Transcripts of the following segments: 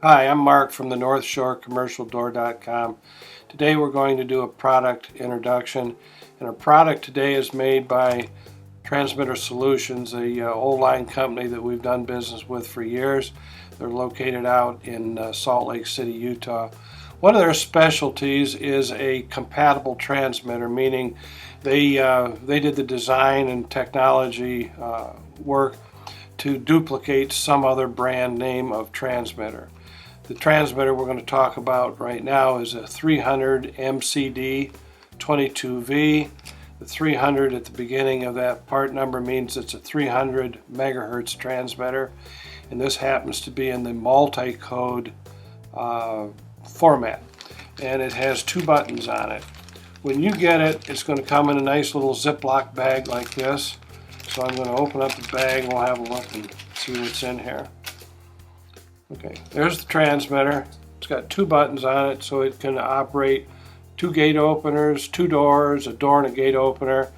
Hi, I'm Mark from the North Shore Commercial.com. Today we're going to do a product introduction, and our product today is made by Transmitter Solutions, a old line company that we've done business with for years. They're located out in Salt Lake City, Utah. One of their specialties is a compatible transmitter, meaning they did the design and technology work to duplicate some other brand name of transmitter. The transmitter we're going to talk about right now is a 300MCD22V. The 300 at the beginning of that part number means it's a 300 megahertz transmitter, and this happens to be in the multicode format, and it has two buttons on it. When you get it, it's going to come in a nice little Ziploc bag like this. So I'm going to open up the bag and we'll have a look and see what's in here. Okay, there's the transmitter. It's got two buttons on it, so it can operate two gate openers, two doors, a door and a gate opener.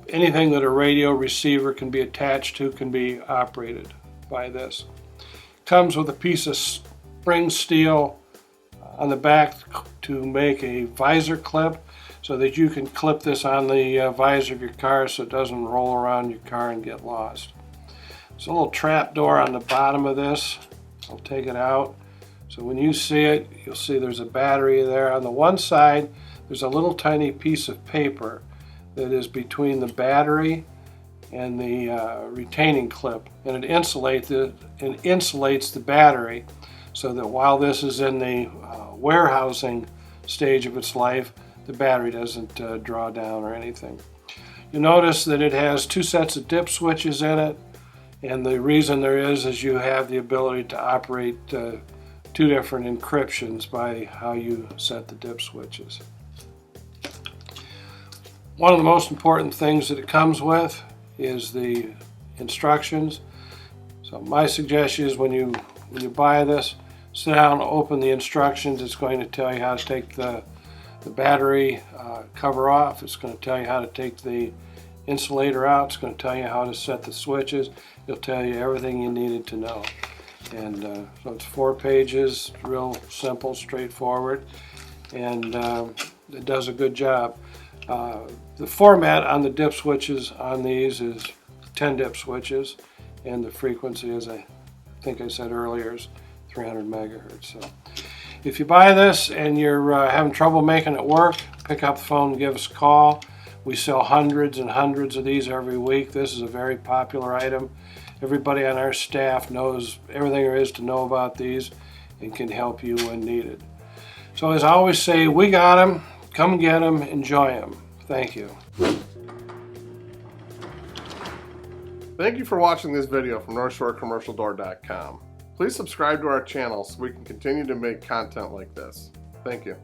Anything that a radio receiver can be attached to can be operated by this. Comes with a piece of spring steel on the back to make a visor clip, so that you can clip this on the visor of your car so it doesn't roll around your car and get lost. There's a little trap door on the bottom of this. I'll take it out. So when you see it, you'll see there's a battery there. On the one side, there's a little tiny piece of paper that is between the battery and the retaining clip, and it insulates the battery so that while this is in the warehousing stage of its life, the battery doesn't draw down or anything. You'll notice that it has two sets of dip switches in it, and the reason there is you have the ability to operate two different encryptions by how you set the dip switches. One of the most important things that it comes with is the instructions. So my suggestion is when you buy this, sit down and open the instructions. It's going to tell you how to take the battery cover off. It's going to tell you how to take the insulator out. It's going to tell you how to set the switches. It'll tell you everything you needed to know. And so it's 4 pages, real simple, straightforward, and it does a good job. The format on the dip switches on these is 10 dip switches, and the frequency, as I think I said earlier, is 300 megahertz. So if you buy this and you're having trouble making it work, pick up the phone and give us a call. We sell hundreds and hundreds of these every week. This is a very popular item. Everybody on our staff knows everything there is to know about these and can help you when needed. So as I always say, we got them. Come get them. Enjoy them. Thank you. Thank you for watching this video from NorthShoreCommercialDoor.com. Please subscribe to our channel so we can continue to make content like this. Thank you.